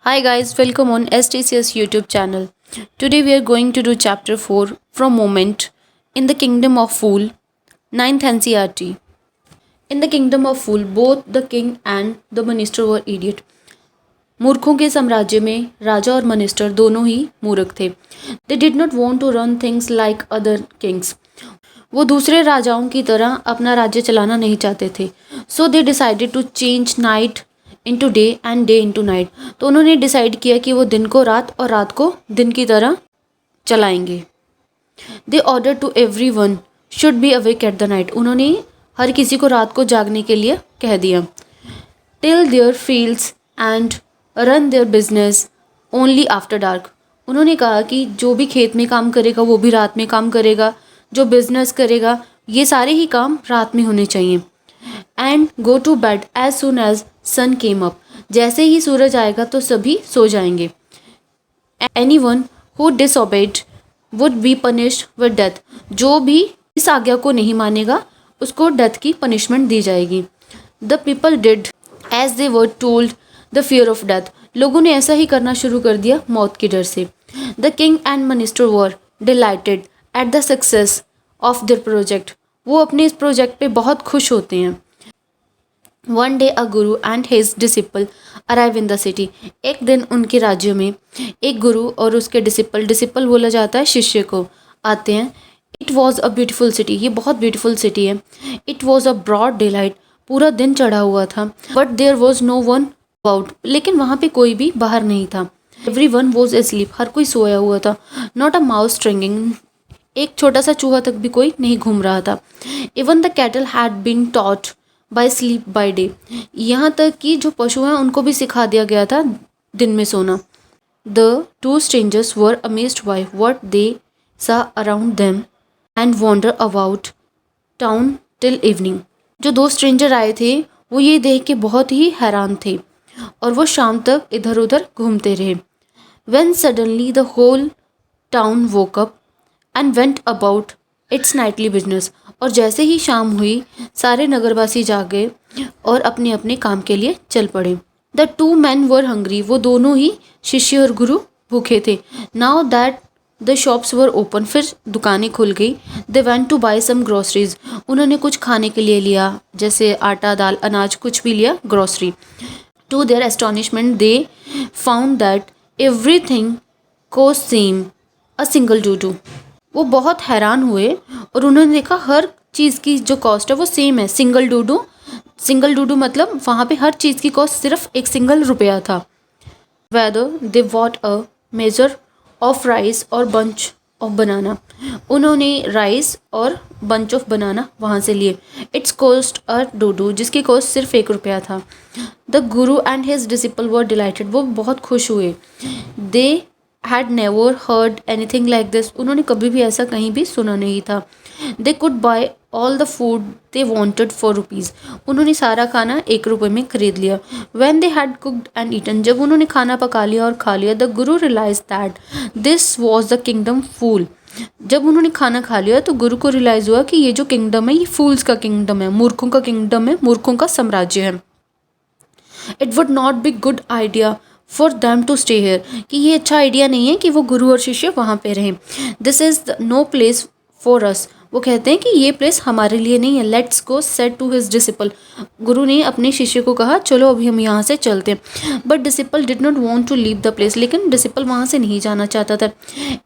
Hi guys, welcome on STCS YouTube channel. Today we are going to do chapter 4 from Moment in the Kingdom of Fool, ninth NCERT. In the Kingdom of Fool, both the king and the minister were idiot. मूर्खों के साम्राज्य में राजा और minister दोनों ही मूर्ख थे. They did not want to run things like other kings. वो दूसरे राजाओं की तरह अपना राज्य चलाना नहीं चाहते थे. So they decided to change night into day and day into night. तो उन्होंने डिसाइड किया कि वो दिन को रात और रात को दिन की तरह चलाएंगे. They ordered to everyone should be awake at the night. उन्होंने हर किसी को रात को जागने के लिए कह दिया. Till their fields and run their business only after dark. उन्होंने कहा कि जो भी खेत में काम करेगा वो भी रात में काम करेगा, जो बिजनेस करेगा ये सारे ही काम रात में होने चाहिए. And go to bed as soon as sun came up. जैसे ही सूरज आएगा तो सभी सो जाएंगे. Anyone who disobeyed would be punished with death. जो भी इस आज्ञा को नहीं मानेगा उसको डेथ की पनिशमेंट दी जाएगी. The people did as they were told the fear of death. लोगों ने ऐसा ही करना शुरू कर दिया मौत के डर से. The king and minister were dilated at the success of their project. वो अपने इस प्रोजेक्ट पे बहुत खुश होते हैं. One day a Guru and his disciple arrive in the city. एक दिन उनके राज्य में एक गुरु और उसके डिसिपल बोला जाता है शिष्य को, आते हैं. It was a beautiful city. ये बहुत ब्यूटिफुल सिटी है. It was a broad daylight. पूरा दिन चढ़ा हुआ था. But there was no one about. लेकिन वहाँ पे कोई भी बाहर नहीं था. Everyone was asleep. हर कोई सोया हुआ था. Not a mouse stirring. एक छोटा सा चूहा तक भी कोई नहीं घूम रहा था. Even the cattle had been taught by sleep by day. यहाँ तक कि जो पशु हैं उनको भी सिखा दिया गया था दिन में सोना. The two strangers were amazed by what they saw around them and wander about town till evening. जो दो स्ट्रेंजर आए थे वो ये देख के बहुत ही हैरान थे और वो शाम तक इधर उधर घूमते रहे. When suddenly the whole town woke up and went about its nightly business. और जैसे ही शाम हुई सारे नगरवासी जाग गए और अपने अपने काम के लिए चल पड़े. The two men were hungry. वो दोनों ही शिष्य और गुरु भूखे थे. Now that the shops were open. फिर दुकानें खुल गई. They went to buy some groceries. उन्होंने कुछ खाने के लिए लिया, जैसे आटा दाल अनाज कुछ भी लिया, grocery. To their astonishment they found that everything cost same a single डूडू. वो बहुत हैरान हुए और उन्होंने देखा हर चीज़ की जो कॉस्ट है वो सेम है. सिंगल डूडू मतलब वहाँ पे हर चीज़ की कॉस्ट सिर्फ एक सिंगल रुपया था. Whether they what a measure of rice और बंच ऑफ बनाना. उन्होंने राइस और बंच ऑफ बनाना वहाँ से लिए. इट्स कॉस्ट अ डूडू, जिसकी कॉस्ट सिर्फ 1 रुपया था. The guru and his disciple were delighted. वो बहुत खुश हुए. They had never heard anything like this. उन्होंने कभी भी ऐसा कहीं भी सुना नहीं था. They could buy all the food they wanted for rupees. उन्होंने सारा खाना 1 रुपये में खरीद लिया. When they had cooked and eaten. जब उन्होंने खाना पका लिया और खा लिया, the guru realise that this was the kingdom fool. जब उन्होंने खाना खा लिया तो गुरु को रियलाइज़ हुआ कि ये जो किंगडम है ये फूल्स का किंगडम है, मूर्खों का किंगडम है, मूर्खों का साम्राज्य है. It would not be good idea for them to stay here. कि ये अच्छा आइडिया नहीं है कि वो गुरु और शिष्य वहाँ पे रहें. This is no place for us. वो कहते हैं कि ये प्लेस हमारे लिए नहीं है. Let's go said to his disciple. Guru ने अपने शिष्य को कहा चलो अभी हम यहाँ से चलते हैं. But disciple did not want to leave the place. लेकिन डिसिपल वहाँ से नहीं जाना चाहता था.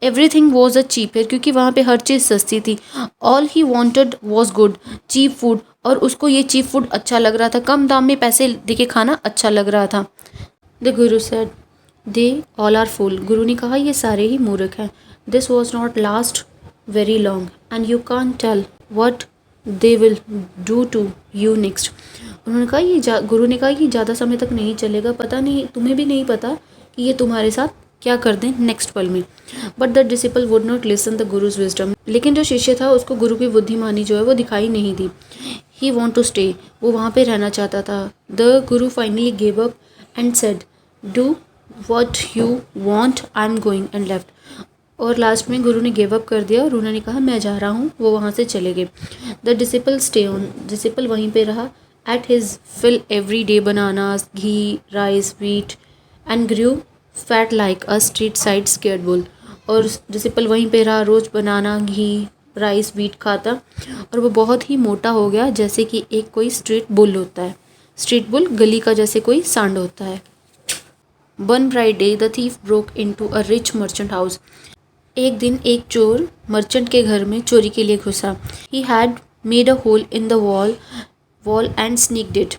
Everything was a cheap here. क्योंकि वहाँ पे हर चीज़ सस्ती थी. All he wanted was good cheap food. और उसको ये चीप फूड अच्छा लग रहा था. कम दाम में पैसे देके खाना अच्छा लग रहा था. The guru said they all are fool. Guru ने कहा ये सारे ही मूर्ख हैं. This was not last very long and you can't tell what they will do to you next. उन्होंने कहा गुरु ने कहा ये ज़्यादा समय तक नहीं चलेगा. पता नहीं, तुम्हें भी नहीं पता कि ये तुम्हारे साथ क्या कर दें नेक्स्ट पल में. But the disciple would not listen the guru's wisdom. लेकिन जो शिष्य था उसको गुरु की बुद्धिमानी जो है वो दिखाई नहीं दी. ही वॉन्ट टू स्टे. वो वहाँ पे रहना चाहता था. The Guru finally gave up and said do what you want I am going and left. और लास्ट में गुरु ने गिव अप कर दिया और उन्होंने कहा मैं जा रहा हूँ. वो वहाँ से चले गए. The disciple stay on. Disciple वहीं पे रहा. Ate his fill every day bananas ghee rice wheat and grew fat like a street side scared bull. और जैसे पल वहीं पे रहा, रोज़ बनाना, घी, राइस, व्हीट खाता, और वो बहुत ही मोटा हो गया जैसे कि एक कोई स्ट्रीट बुल होता है। स्ट्रीट बुल गली का जैसे कोई सांड होता है। One bright day the thief broke into a rich merchant house. एक दिन एक चोर मर्चेंट के घर में चोरी के लिए घुसा। He had made a hole in the wall and sneaked it.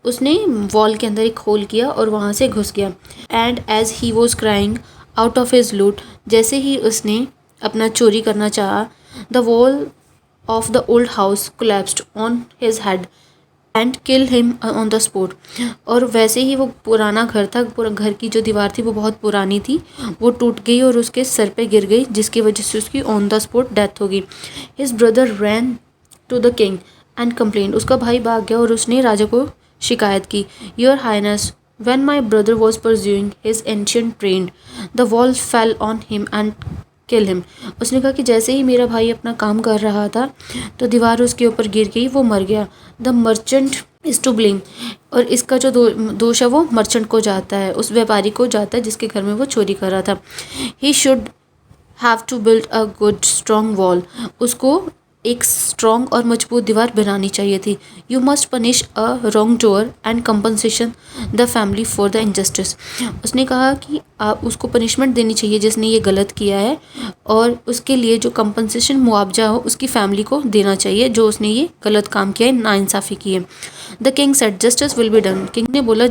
उसने वॉल के अंदर एक होल किया और वहाँ से घुस गया। And as he was crying out of his loot, जैसे ही उसने अपना चोरी करना चाहा, the wall of the old house collapsed on his head and kill him on the spot. और वैसे ही वो पुराना घर था, पूरा घर की जो दीवार थी वो बहुत पुरानी थी, वो टूट गई और उसके सर पे गिर गई, जिसकी वजह से उसकी ऑन द स्पॉट डेथ हो गई। His brother ran to the king and complain. उसका भाई भाग गया और उसने राजा को शिकायत की। Your highness, when my brother was pursuing his ancient train, the wall fell on him and killed him. उसने कहा कि जैसे ही मेरा भाई अपना काम कर रहा था तो दीवार उसके ऊपर गिर गई, वो मर गया। The merchant is to blame. और इसका जो दोष है वो मर्चेंट को जाता है, उस व्यापारी को जाता है जिसके घर में वो चोरी कर रहा था। He should have to build a good strong wall. उसको एक स्ट्रॉन्ग और मजबूत दीवार बनानी चाहिए थी। You must punish a wrongdoer and compensation the family for the injustice. उसने कहा कि आप उसको पनिशमेंट देनी चाहिए जिसने ये गलत किया है, और उसके लिए जो कंपनसेशन मुआवजा हो उसकी फैमिली को देना चाहिए जो उसने ये गलत काम किया है, नाइंसाफ़ी की है। The king said justice will be done. King ने बोला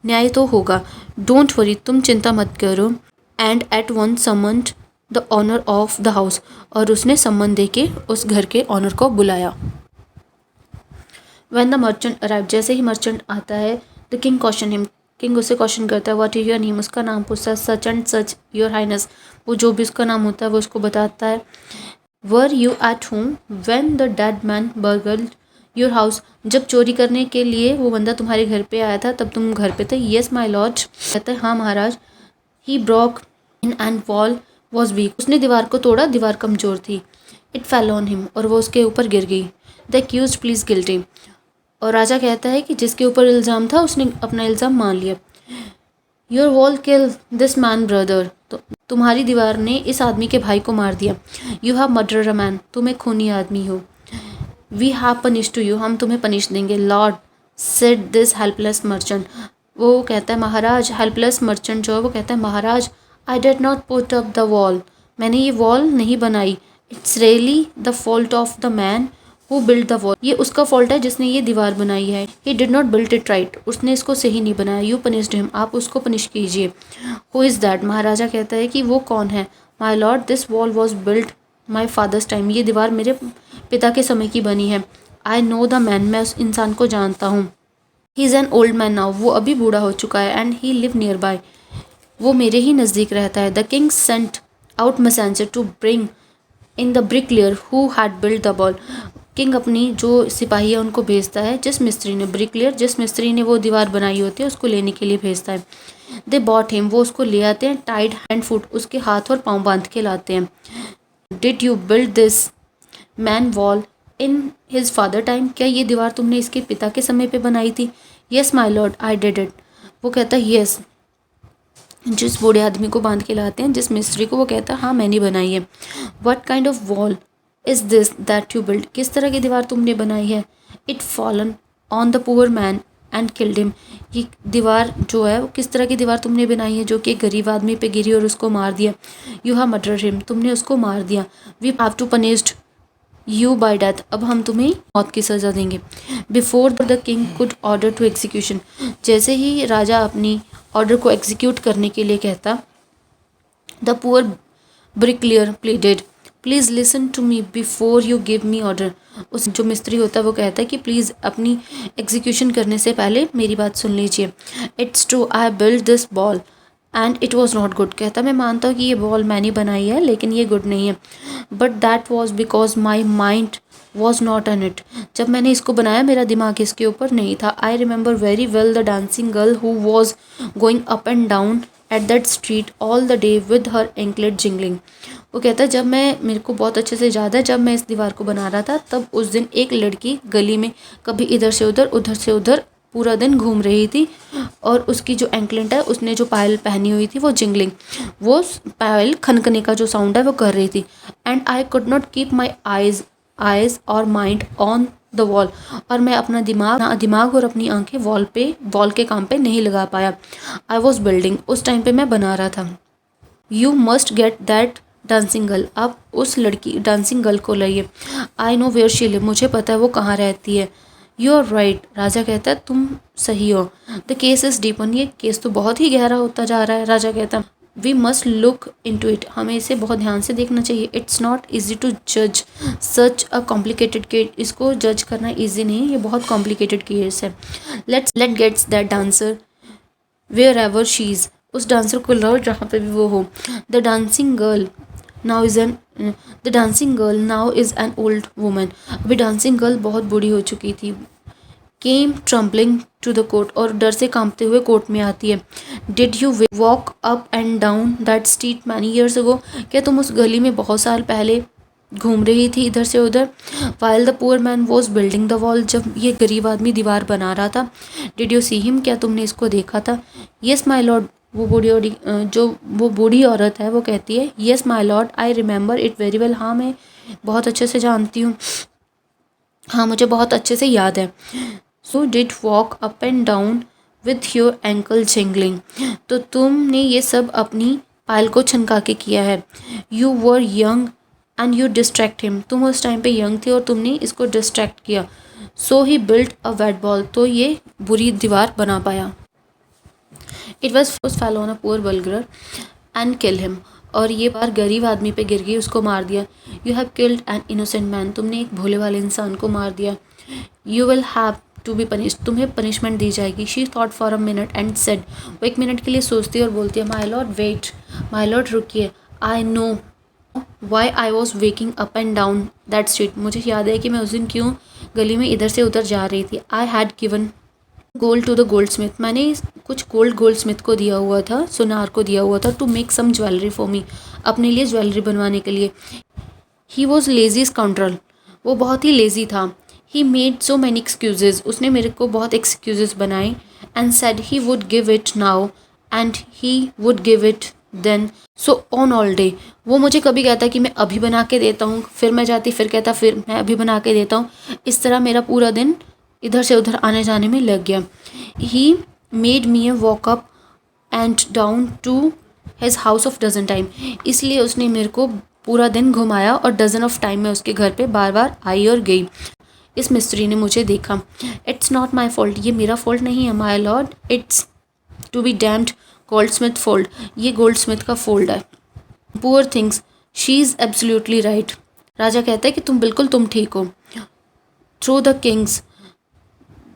न्याय तो होगा। डोंट वरी, तुम चिंता मत करो। And at once summoned the owner of the house. और उसने सम्मन दे के उस घर के ऑनर को बुलाया। व्हेन द मर्चेंट अराइव, जैसे ही मर्चेंट आता है, the king question him. King उससे क्वेश्चन करता है, व्हाट इज योर नेम। उसका नाम पूछता है। Such and such your highness. वो जो भी उसका नाम होता है वो उसको बताता है। Were you at home when the dead man burgled your house. जब चोरी करने के लिए वो बंदा तुम्हारे घर पे आया था तब तुम घर पे थे। Yes my lord. कहता है हाँ महाराज। He broke in and wall was weak. उसने दीवार को तोड़ा, दीवार कमज़ोर थी। इट फेल ऑन हिम, और वो उसके ऊपर गिर गई। The accused pleads guilty. और राजा कहता है कि जिसके ऊपर इल्ज़ाम था उसने अपना इल्ज़ाम मान लिया। Your wall kill this man brother. तो तुम्हारी दीवार ने इस आदमी के भाई को मार दिया। You have murder a man. तुम एक खूनी आदमी हो। We have punish to you. हम तुम्हें पनिश देंगे। Lord said this helpless merchant. वो कहता है महाराज, हेल्पलेस मर्चेंट जो है वो कहता है महाराज, I did not put up the wall. मैंने ये वॉल नहीं बनाई। It's really the fault of the man who build the wall. ये उसका फॉल्ट है जिसने ये दीवार बनाई है। He did not build it right. उसने इसको सही नहीं बनाया। You punished him. आप उसको पनिश कीजिए। Who is that. महाराजा कहता है कि वो कौन है। My lord this wall was build my father's time. ये दीवार मेरे पिता के समय की बनी है। I know the man. मैं उस इंसान को जानता हूँ। He is an old man now. वो अभी बूढ़ा हो चुका है। And he live nearby. वो मेरे ही नज़दीक रहता है। The king sent out messenger to bring in the bricklayer who had build the wall. King अपनी जो सिपाही है उनको भेजता है, जिस मिस्त्री ने, ब्रिकलेयर जिस मिस्त्री ने वो दीवार बनाई होती है उसको लेने के लिए भेजता है। They bought him. वो उसको ले आते हैं। टाइड हैंड फुट, उसके हाथ और पाँव बांध के लाते हैं। Did you build this man wall in his father time. क्या ये दीवार तुमने इसके पिता के समय पे बनाई थी। Yes my Lord I did it. वो कहता है येस। जिस बूढ़े आदमी को बांध के लाते हैं, जिस मिस्त्री को, वो कहता है हाँ मैंने बनाई है। What kind of wall is this that you build. किस तरह की दीवार तुमने बनाई है। It fallen on the poor man and killed him. ये दीवार जो है वो किस तरह की दीवार तुमने बनाई है जो कि एक गरीब आदमी पे गिरी और उसको मार दिया। You have murder him. तुमने उसको मार दिया। We have to punished you by death. अब हम तुम्हें मौत की सज़ा देंगे। Before the king could order to execution. जैसे ही राजा अपनी ऑर्डर को एग्जीक्यूट करने के लिए कहता, the poor bricklayer pleaded please listen to me before you give me order. उस जो मिस्त्री होता है वो कहता है कि प्लीज़ अपनी एग्जीक्यूशन करने से पहले मेरी बात सुन लीजिए। It's true I build this ball and it was not good. कहता मैं मानता हूँ कि ये बॉल मैंने बनाई है लेकिन ये गुड नहीं है। But that was because my mind was not in it. जब मैंने इसको बनाया मेरा दिमाग इसके ऊपर नहीं था। I remember very well the dancing girl who was going up and down at that street all the day with her anklet jingling. वो कहता है जब मैं, मेरे को बहुत अच्छे से याद है, जब मैं इस दीवार को बना रहा था तब उस दिन एक लड़की गली में कभी इधर से उधर, उधर से उधर पूरा दिन घूम रही थी और उसकी जो एंकलेट है, उसने जो पायल पहनी हुई थी वो जिंगलिंग, वो पायल खनखने का जो साउंड है वो कर रही थी। And I could not keep my eyes और माइंड ऑन द वॉल, और मैं अपना दिमाग और अपनी आंखें वॉल के काम पे नहीं लगा पाया। आई वॉज बिल्डिंग, उस टाइम पे मैं बना रहा था। You must get that dancing girl, आप उस लड़की डांसिंग गर्ल को लाइए। I know where she live, मुझे पता है वो कहाँ रहती है। यू आर राइट, राजा कहता है तुम सही हो। द केस इज डीपन, ये केस तो बहुत ही गहरा होता जा रहा है। राजा कहता है we must look into it, हमें इसे बहुत ध्यान से देखना चाहिए। इट्स नॉट ईजी टू जज सच अ कॉम्प्लिकेटेड केस, इसको जज करना ईजी नहीं है, ये बहुत कॉम्प्लिकेटेड केस है। Let gets that dancer wherever she is, उस डांसर को लाओ जहाँ पे भी वो हो। The dancing girl now is an the dancing girl now is an old woman, अभी डांसिंग गर्ल बहुत बूढ़ी हो चुकी थी। Came trembling to the court, और डर से कांपते हुए कोर्ट में आती है। Did you walk up and down that street many years ago, क्या तुम उस गली में बहुत साल पहले घूम रही थी इधर से उधर। While the poor man was building the wall, जब ये गरीब आदमी दीवार बना रहा था। डिड यू सी हिम, क्या तुमने इसको देखा था। येस माई लॉर्ड, वो बूढ़ी औरत है वो कहती है yes my Lord I remember it very well, हाँ मैं बहुत अच्छे से जानती हूँ, हाँ मुझे बहुत अच्छे से याद है। So did walk up and down with your ankle jingling, तो तुमने ये सब अपनी पायल को छनका के किया है। You were young and you distract him, तुम उस टाइम पे यंग थे और तुमने इसको डिस्ट्रैक्ट किया। So he built a wet wall, तो ये बुरी दीवार बना पाया। It was fell on a poor burglar and kill him, और ये बार गरीब आदमी पे गिर गई, उसको मार दिया। You have killed an innocent man, तुमने एक भोले वाले इंसान को मार दिया। You will have to be punish, तुम्हें पनिशमेंट दी जाएगी। She thought for a minute and said, वो एक मिनट के लिए सोचती है और बोलती है my lord wait, my lord रुकिए। I know why I was walking up and down that street, मुझे याद है कि मैं उस दिन क्यों गली में इधर से उधर जा रही थी। I had given gold to the goldsmith, मैंने कुछ गोल्ड स्मिथ को दिया हुआ था, सुनार को दिया हुआ था। To make some jewellery for me, अपने लिए ज्वेलरी बनवाने के लिए। ही वॉज लेजी स्काउंड्रल, वो बहुत ही लेजी था। He made so many excuses, उसने मेरे को बहुत एक्सक्यूजेज बनाए। And said he would give it now and he would give it then, so on all day, वो मुझे कभी कहता कि मैं अभी बना के देता हूँ, फिर मैं जाती, फिर कहता फिर मैं अभी बना के देता हूँ। इस तरह मेरा पूरा दिन इधर से उधर आने जाने में लग गया। He made me a walk up and down to his house of dozen time, इसलिए उसने मेरे को पूरा दिन घुमाया और डजन ऑफ टाइम में उसके घर पे बार बार आई और गई। इस मिस्त्री ने मुझे देखा। इट्स नॉट माई फॉल्ट, ये मेरा फॉल्ट नहीं है my lord, it's to be damned goldsmith fault, ये गोल्ड स्मिथ का फोल्ड है। Poor things, she is absolutely right, राजा कहता है कि तुम ठीक हो। Through the king's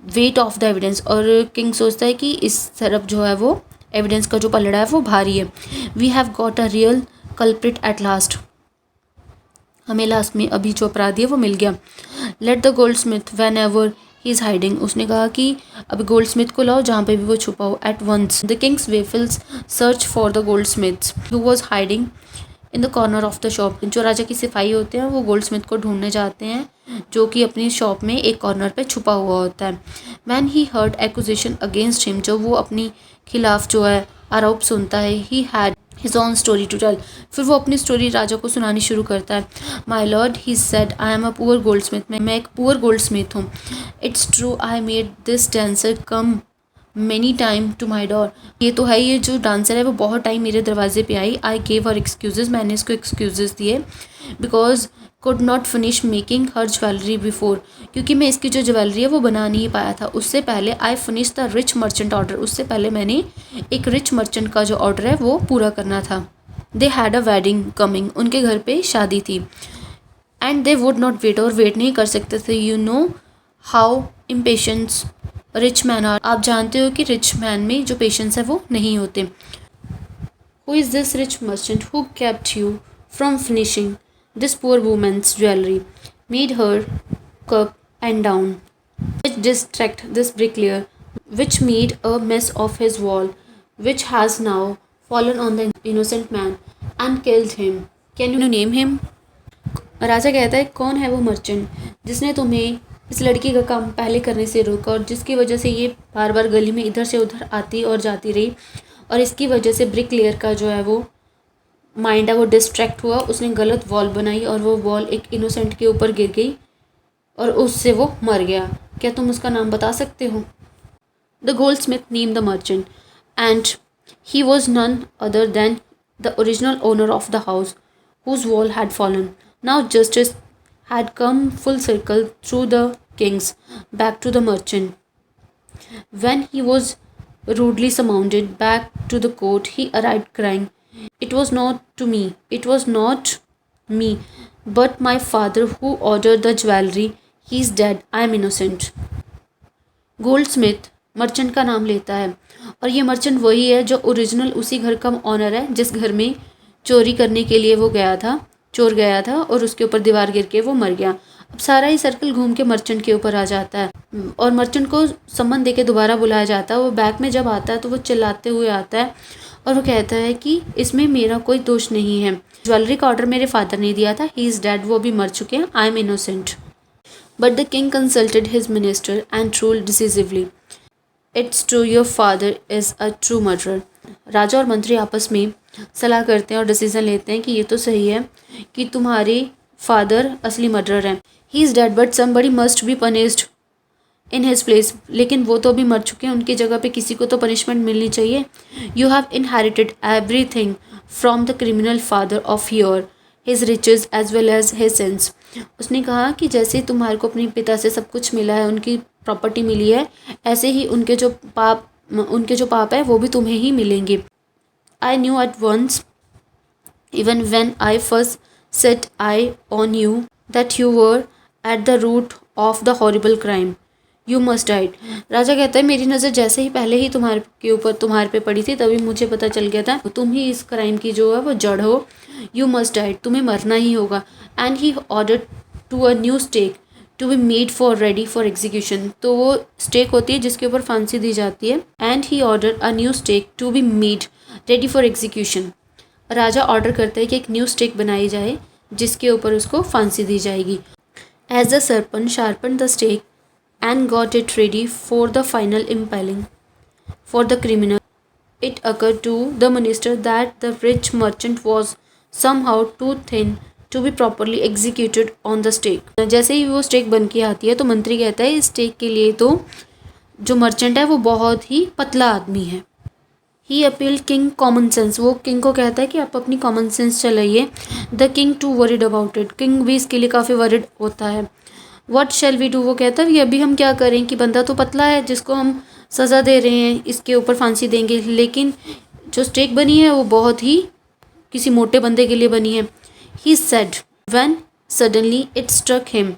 weight of the evidence, और किंग सोचता है कि इस तरफ जो है वो एविडेंस का जो पलड़ा है वो भारी है। We have got a real culprit at last, हमें लास्ट में अभी जो अपराधी है वो मिल गया। Let the goldsmith whenever he is hiding, उसने कहा कि अभी गोल्ड स्मिथ को लाओ जहाँ पे भी वो छुपा हो। At once the king's waffles search for the goldsmith who was hiding in the corner of the shop, जो राजा की सिपाही होते हैं वो गोल्ड स्मिथ को ढूंढने जाते हैं जो कि अपनी शॉप में एक कॉर्नर पे छुपा हुआ होता है। When he heard accusation against him, जब वो अपनी खिलाफ जो है आरोप सुनता है। He had his own story to tell, फिर वो अपनी स्टोरी राजा को सुनानी शुरू करता है। My lord he said I am a poor goldsmith, मैं एक पुअर गोल्ड स्मिथ हूँ। It's true I made this dancer come many time to my door, ये तो है, ये जो डांसर है वो बहुत टाइम मेरे दरवाजे पे आई। आई गेव हर एक्सक्यूजेज, मैंने इसको एक्सक्यूजेज दिए। Because could not finish making her jewellery before, क्योंकि मैं इसकी जो ज्वेलरी है वो बना नहीं पाया था उससे पहले। I finish the rich merchant order, उससे पहले मैंने एक रिच मर्चेंट का जो ऑर्डर है वो पूरा करना था। They had a wedding coming, उनके घर पे शादी थी। And they would not wait, और वेट नहीं कर सकते थे। You know how impatience rich man are, आप जानते हो कि रिच मैन में जो पेशेंस है वो नहीं होते। Who is this rich merchant who kept you from finishing this poor woman's jewellery, made her cup and down, which distract this bricklayer, which made a mess of his wall, which has now fallen on the innocent man and killed him, can you name him. राजा कहता है कौन है वो merchant जिसने तुम्हें इस लड़की का काम पहले करने से रोका और जिसकी वजह से ये बार बार गली में इधर से उधर आती और जाती रही और इसकी वजह से ब्रिक लेयर का जो है वो माइंड है वो डिस्ट्रैक्ट हुआ। उसने गलत वॉल बनाई और वो वॉल एक इनोसेंट के ऊपर गिर गई और उससे वो मर गया। क्या तुम उसका नाम बता सकते हो? The Goldsmith named the merchant and he was none other than the original owner of the house whose wall had fallen. Now justice had come full circle through the king's back to the merchant. When he was rudely summoned back to the court, he arrived crying, "It was not to me, it was not me, but my father who ordered the jewelry. He is dead, I am innocent." Goldsmith merchant का नाम लेता है और ये merchant वही है जो original उसी घर का ऑनर है जिस घर में चोरी करने के लिए वो गया था, चोर गया था और उसके ऊपर दीवार गिर के वो मर गया। अब सारा ही सर्कल घूम के मर्चेंट के ऊपर आ जाता है और मर्चेंट को सम्मन दे के दोबारा बुलाया जाता है। वो बैक में जब आता है तो वो चिल्लाते हुए आता है और वो कहता है कि इसमें मेरा कोई दोष नहीं है, ज्वेलरी का ऑर्डर मेरे फादर ने दिया था, ही इज़ डेड, वो भी मर चुके हैं, I am innocent. But the king consulted his minister and ruled decisively, "It's true your father is a true murderer." राजा और मंत्री आपस में सलाह करते हैं और डिसीजन लेते हैं कि ये तो सही है कि तुम्हारे फादर असली मर्डरर हैं। He is dead but somebody must be punished in his place. लेकिन वो तो अभी मर चुके हैं, उनकी जगह पे किसी को तो पनिशमेंट मिलनी चाहिए। You have inherited everything from the criminal father of your his riches as well as his sins. उसने कहा कि जैसे तुम्हारे को अपने पिता से सब कुछ मिला है, उनकी प्रॉपर्टी मिली है, ऐसे ही उनके जो पाप है वो भी तुम्हें ही मिलेंगे। I knew at once, even when I first set eye on you, that you were at the root of the horrible crime. You must die. राजा कहता है मेरी नज़र जैसे ही पहले ही तुम्हारे पे पड़ी थी तभी मुझे पता चल गया था तुम ही इस क्राइम की जो है वो जड़ हो। You must die. तुम्हें मरना ही होगा। And he ordered to a new stake to be made for ready for execution. तो वो स्टेक होती है जिसके ऊपर फांसी दी जाती है। And he ordered a new stake to be made ready for execution. Raja order करता है कि एक न्यू स्टेक बनाई जाए जिसके ऊपर उसको फांसी दी जाएगी। As the serpent sharpened the stake and got it ready for the final impaling for the criminal, it occurred to the minister that the rich merchant was somehow too thin to be properly executed on the stake. जैसे ही वो stake बन के आती है तो मंत्री कहता है इस स्टेक के लिए तो जो मर्चेंट है वो बहुत ही पतला आदमी है। He appeal king common sense, वो किंग को कहता है कि आप अपनी कॉमन सेंस चलाइए। The king too worried about it, king भी इसके लिए काफ़ी वरिड होता है। व्हाट शैल वी डू, वो कहता है कि अभी हम क्या करें कि बंदा तो पतला है जिसको हम सज़ा दे रहे हैं, इसके ऊपर फांसी देंगे, लेकिन जो स्टेक बनी है वो बहुत ही किसी मोटे बंदे के लिए बनी है। He said when suddenly it struck him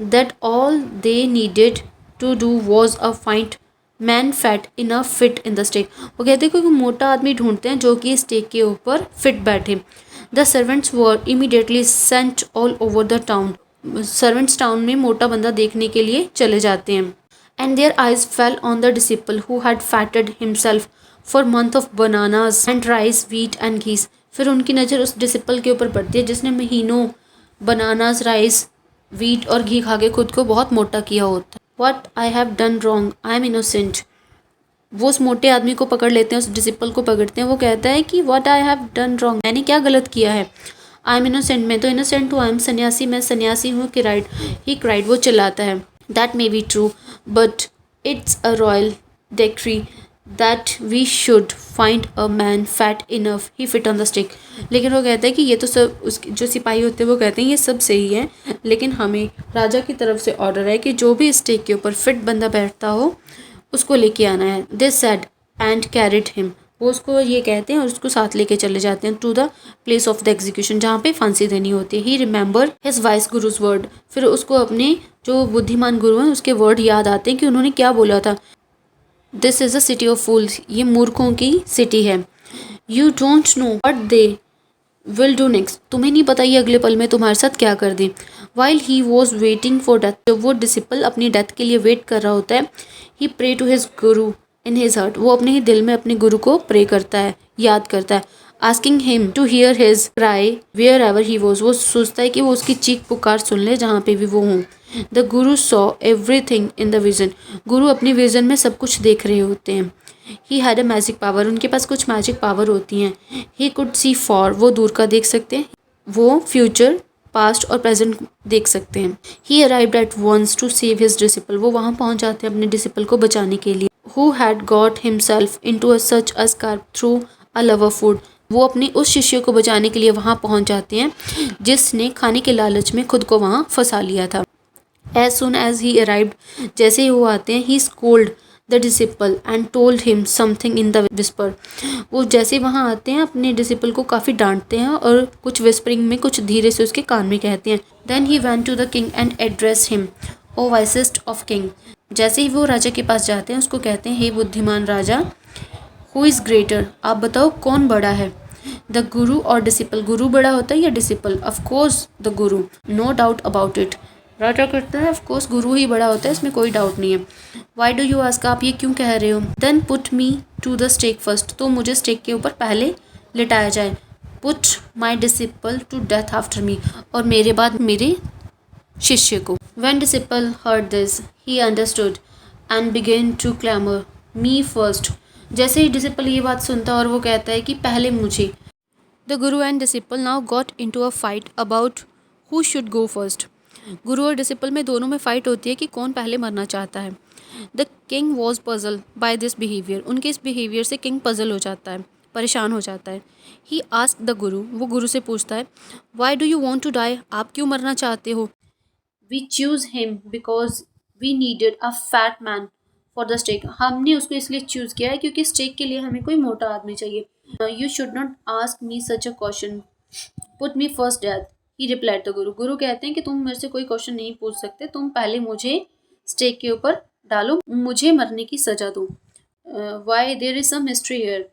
that all they needed to do was a find man fat enough fit in the stake. वो कहते हैं कोई मोटा आदमी ढूंढते हैं जो कि स्टेक के ऊपर फिट बैठे। The servants were immediately sent all over the town, servants town में मोटा बंदा देखने के लिए चले जाते हैं। And their eyes fell on the disciple who had fatted himself for month of bananas and rice wheat and ghees. फिर उनकी नज़र उस डिसिपल के ऊपर पड़ती है जिसने महीनों बनानाज, राइस, व्हीट और घी खा के खुद को बहुत मोटा किया होता है। What I have done wrong, I am innocent. वो उस मोटे आदमी को पकड़ लेते हैं, उस डिसिपल को पकड़ते हैं। वो कहता है कि what I have done wrong, मैंने क्या गलत किया है। आई एम इनोसेंट, मैं तो इनोसेंट हूँ। आई एम सन्यासी, मैं सन्यासी हूँ। क्राइड, ही क्राइड, वो चिल्लाता है। That may be true but it's a royal decree that we should find a man fat enough he fit on the stick. लेकिन वो कहता है कि ये तो सब उसके जो सिपाही होते हैं वो कहते हैं ये सब सही है, लेकिन हमें राजा की तरफ से ऑर्डर है कि जो भी स्टेक के ऊपर फिट बंदा बैठता हो उसको लेके आना है। This said and carried him, वो उसको ये कहते हैं और उसको साथ लेके चले जाते हैं to the place of the execution, जहाँ पे फांसी देनी होती है। He remember his wise guru's word, फिर उसको अपने जो बुद्धिमान गुरु हैं उसके वर्ड याद आते हैं कि उन्होंने क्या बोला था। This is a city of fools, ये मूर्खों की सिटी है। You don't know what they will do next, तुम्हें नहीं पता ये अगले पल में तुम्हारे साथ क्या कर दें। While he was waiting for death, जब वो डिसिपल अपनी डेथ के लिए वेट कर रहा होता है, ही pray to his Guru in his heart, वो अपने ही दिल में अपने गुरु को प्रे करता है, याद करता है। Asking him to hear his cry wherever he was. वो सोचता है कि वो उसकी चीख पुकार सुन ले जहाँ पे भी वो हों। The Guru saw everything in the vision. गुरु अपनी विजन में सब कुछ देख रहे होते हैं। He had a magic power. उनके पास कुछ मैजिक पावर होती हैं। He could see for. वो दूर का देख सकते हैं। वो फ्यूचर, पास्ट और प्रेजेंट देख सकते हैं। He arrived at once to save his disciple. वो वहाँ पहुँच जाते हैं अपने डिसिपल को बचाने के लिए। Who had got himself into such a scrape through a love of food. वो अपनी उस शिष्य को बचाने के लिए वहाँ पहुँच जाते हैं जिसने खाने के लालच में खुद को वहाँ फंसा लिया था। As soon as he arrived, जैसे ही वो आते हैं, he scolded the disciple and told him something in the whisper। वो जैसे ही वहाँ आते हैं अपने डिसिपल को काफ़ी डांटते हैं और कुछ विस्परिंग में कुछ धीरे से उसके कान में कहते हैं। Then he went to the king and addressed him, O wisest of king। जैसे ही वो राजा के पास जाते हैं उसको कहते हैं, हे बुद्धिमान राजा, हु इज़ ग्रेटर, आप बताओ कौन बड़ा है, द गुरु और डिसिपल। गुरु बड़ा होता है या disciple? Of course the Guru, no doubt about it. राजा कहता है ऑफ कोर्स गुरु ही बड़ा होता है, इसमें कोई डाउट नहीं है। वाई डू यू आस्क, आप ये क्यों कह रहे हो? Then put me to the stake first, तो मुझे स्टेक के ऊपर पहले लिटाया जाए। Put my disciple to death after me, और मेरे बाद मेरे शिष्य को। When disciple heard this, he understood and began to clamor, me first। जैसे ही डिसिपल ये बात सुनता और वो कहता है कि पहले मुझे। The guru and disciple now got into a fight about who should go first. गुरु और डिसिपल में दोनों में फाइट होती है कि कौन पहले मरना चाहता है। The king was puzzle by this behaviour. उनके इस बिहेवियर से किंग पजल हो जाता है, परेशान हो जाता है। ही आस्क द गुरु, वो गुरु से पूछता है, why do you want to die, आप क्यों मरना चाहते हो? We choose him because we needed a fat man for the stake. हमने उसको इसलिए चूज किया है क्योंकि स्टेक के लिए हमें कोई मोटा आदमी चाहिए। You should not ask me such a question, put me first death, he replied the गुरु। गुरु कहते हैं कि तुम मेरे से कोई क्वेश्चन नहीं पूछ सकते, तुम पहले मुझे स्टेक के ऊपर डालो, मुझे मरने की सजा दो। Why there is some mystery here,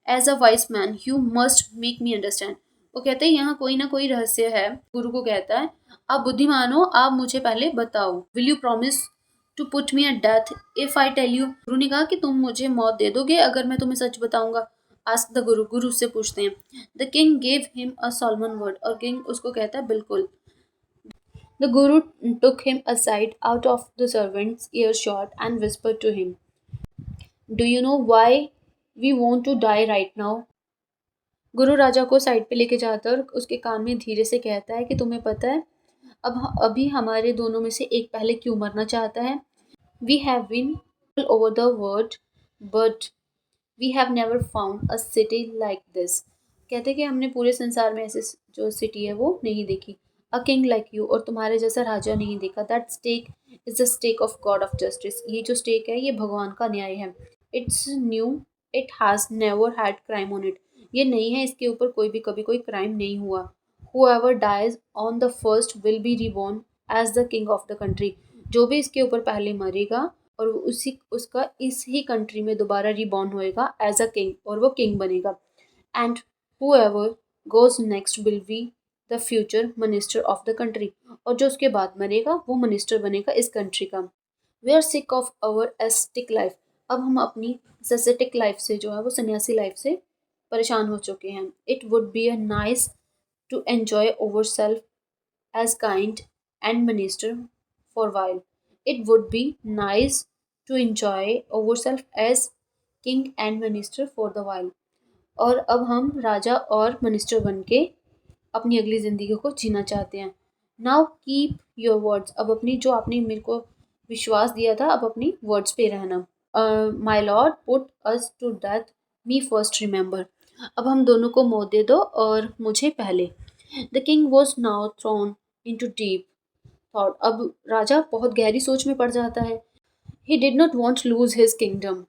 as a wise man you must make me understand. वो कहते हैं यहाँ कोई ना कोई रहस्य है। गुरु को कहता है आप बुद्धिमान हो, आप मुझे पहले बताओ। Will you promise to put me at death if I tell you. गुरु ने कहा कि तुम मुझे मौत दे दोगे अगर मैं तुम्हें सच बताऊंगा। आस्क द गुरु, गुरु से पूछते हैं। The king gave him a solemn word, और किंग उसको कहता है बिल्कुल। The guru took him aside out of the servants earshot and whispered to him, do you know why we want to die right now. गुरु राजा को side पे लेके जाता है और उसके कान में धीरे से कहता है कि तुम्हें पता है अभी हमारे दोनों में से एक पहले क्यों मरना चाहता है। We have been over the world but we have never found a city like this. कहते हैं कि हमने पूरे संसार में ऐसे जो सिटी है वो नहीं देखी। अ किंग लाइक यू, और तुम्हारे जैसा राजा नहीं देखा। That stake is the stake of God of justice. ये जो स्टेक है ये भगवान का न्याय है। It's new, it has never had crime on it. ये नहीं है, इसके ऊपर कोई भी कभी कोई क्राइम नहीं हुआ। Whoever dies on the first will be reborn as the king of the country। जो भी इसके ऊपर पहले मरेगा और उसी उसका इस ही कंट्री में दोबारा रिबॉर्न होएगा एज अ किंग, और वो किंग बनेगा। And whoever goes next will be the future minister of the country। और जो उसके बाद मरेगा वो मिनिस्टर बनेगा इस कंट्री का। We are sick of our ascetic life. अब हम अपनी ससेटिक लाइफ से जो है वो सन्यासी लाइफ से परेशान हो चुके हैं। It would be a nice to enjoy ourselves as kind and minister for while। It would be nice to enjoy ourselves as king and minister for the while। और अब हम राजा और मिनिस्टर बन के अपनी अगली ज़िंदगी को जीना चाहते हैं। नाउ कीप योर वर्ड्स, अब अपनी जो आपने मेरे को विश्वास दिया था अब अपनी वर्ड्स पे रहना। My lord put us to death, me first remember. अब हम दोनों को मौत दे दो और मुझे पहले। The king was now thrown into deep thought. अब राजा बहुत गहरी सोच में पड़ जाता है। He did not want lose his kingdom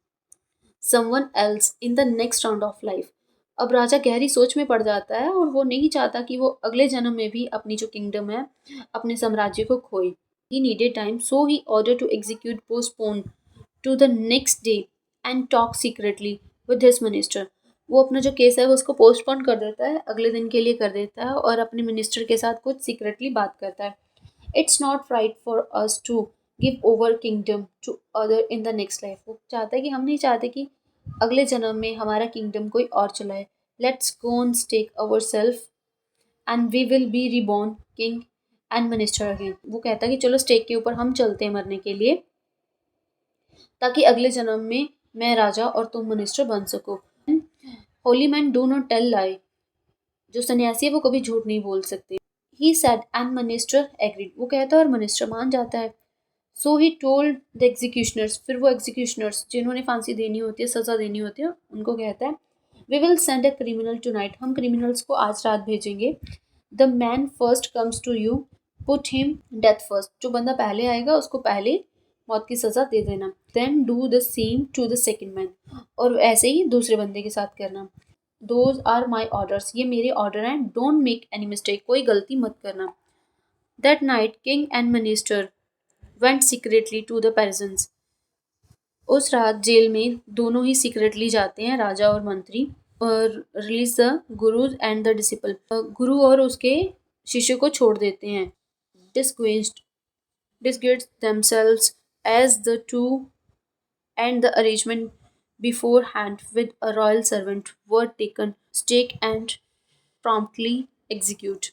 someone else in the next round of life. अब राजा गहरी सोच में पड़ जाता है और वो नहीं चाहता कि वो अगले जन्म में भी अपनी जो किंगडम है, अपने साम्राज्य को खोए। He needed time, so he order to execute postpone to the next day and talk secretly with his minister. वो अपना जो केस है वो उसको पोस्टपोन कर देता है, अगले दिन के लिए कर देता है और अपने मिनिस्टर के साथ कुछ सीक्रेटली बात करता है। It's not right for us to give over kingdom to other in the next life. वो चाहता है कि हम नहीं चाहते कि अगले जन्म में हमारा किंगडम कोई और चलाए। Let's go on stake ourselves and we will be reborn king and minister again. वो कहता है कि चलो स्टेक के ऊपर हम चलते हैं मरने के लिए, ताकि अगले जन्म में मैं राजा और तुम मिनिस्टर बन सको. Holy man do not tell lie. जो सन्यासी है वो कभी झूठ नहीं बोल सकते. He said and minister agreed. वो कहता है और मिनिस्टर मान जाता है. So he told the executioners. फिर वो एग्जीक्यूशनर्स जिन्होंने फांसी देनी होती है, सजा देनी होती है, उनको कहता है we will send a criminal tonight. हम क्रिमिनल्स को आज रात भेजेंगे. The man first comes to you put him death first. जो बंदा पहले आएगा उसको पहले मौत की सजा दे देना. Then do the same to the second man. और ऐसे ही दूसरे बंदे के साथ करना. Those are my orders. ये मेरे ऑर्डर हैं. Don't make any mistake. कोई गलती मत करना. That night king and minister went secretly to the prisons. उस रात जेल में दोनों ही सीक्रेटली जाते हैं, राजा और मंत्री, और release the guru and the disciple. गुरु और उसके शिष्य को छोड़ देते हैं. disgraced themselves as the two and the arrangement beforehand with a royal servant were taken stake and promptly execute.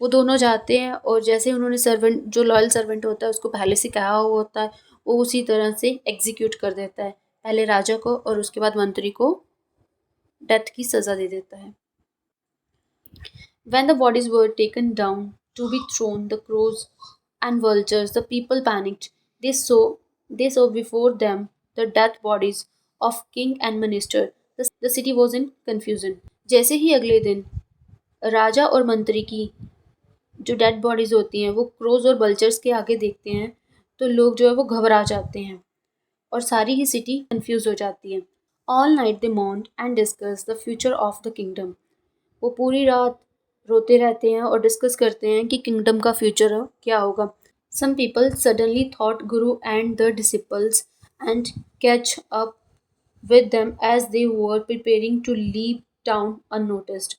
वो दोनों जाते हैं और जैसे उन्होंने सर्वेंट, जो लॉयल सर्वेंट होता है उसको पहले से कहा हुआ होता है, वो उसी तरह से एग्जीक्यूट कर देता है. पहले राजा को और उसके बाद मंत्री को डेथ की सज़ा दे देता है. When the bodies were taken down to be thrown, the crows and vultures, the people panicked. They saw before them the dead bodies of king and minister. The city was in confusion. जैसे ही अगले दिन राजा और मंत्री की जो dead bodies होती हैं वो क्रोज और बल्चर्स के आगे देखते हैं, तो लोग जो है वो घबरा जाते हैं और सारी ही सिटी कंफ्यूज हो जाती है. All night they moaned and discuss the future of the kingdom. वो पूरी रात रोते रहते हैं और डिस्कस करते हैं कि किंगडम का फ्यूचर क्या होगा. Some people suddenly thought guru and the disciples and catch up with them as they were preparing to leave town unnoticed.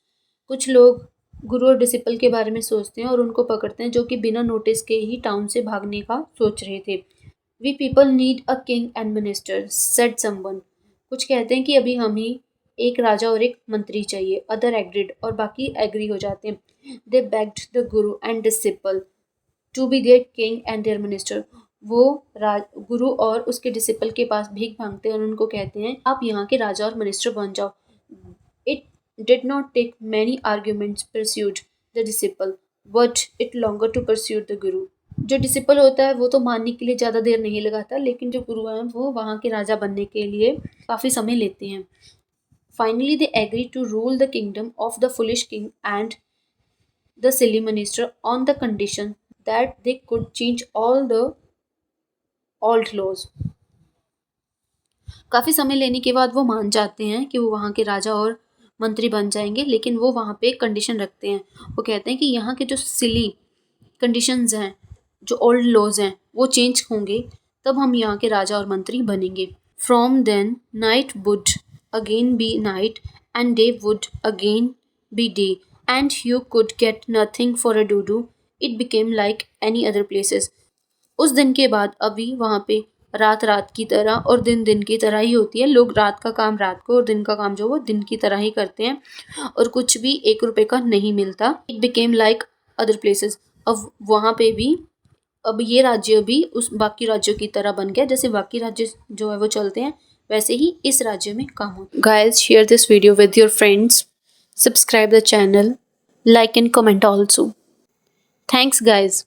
कुछ लोग गुरु और डिसिपल के बारे में सोचते हैं और उनको पकड़ते हैं, जो कि बिना नोटिस के ही टाउन से भागने का सोच रहे थे. We people need a king and minister said someone. कुछ कहते हैं कि अभी हम ही एक राजा और एक मंत्री चाहिए. Other agreed. और बाकी एग्री हो जाते हैं. They begged the guru and disciple to be their king and their minister. वो गुरु और उसके डिसिपल के पास भीख मांगते हैं और उनको कहते हैं आप यहाँ के राजा और मिनिस्टर बन जाओ. It did not take many arguments pursued the disciple, but it longer to pursue the guru. जो डिसिपल होता है वो तो मानने के लिए ज़्यादा देर नहीं लगाता, लेकिन जो गुरु हैं वो वहाँ के राजा बनने के लिए काफ़ी समय लेते हैं. Finally they agreed to rule the kingdom of the foolish king and the silly minister on the condition that they could change all the old laws. काफ़ी समय लेने के बाद वो मान जाते हैं कि वो वहाँ के राजा और मंत्री बन जाएंगे, लेकिन वो वहाँ पे कंडीशन रखते हैं. वो कहते हैं कि यहाँ के जो सिली कंडीशंस हैं, जो ओल्ड लॉज हैं, वो चेंज होंगे, तब हम यहाँ के राजा और मंत्री बनेंगे. From then night would again be night and day would again be day and you could get nothing for a do. It became like any other places. उस दिन के बाद अभी वहाँ पे रात रात की तरह और दिन दिन की तरह ही होती है. लोग रात का काम रात को और दिन का काम जो वो दिन की तरह ही करते हैं और कुछ भी 1 रुपए का नहीं मिलता. It became like other places. अब वहाँ पे भी अब ये राज्य भी उस बाकी राज्यों की तरह बन गया. जैसे बाकी राज्य जो है वो चलते हैं, वैसे ही इस राज्य में काम होता है. Guys, share this video with your friends, subscribe the channel, like and comment also. Thanks guys.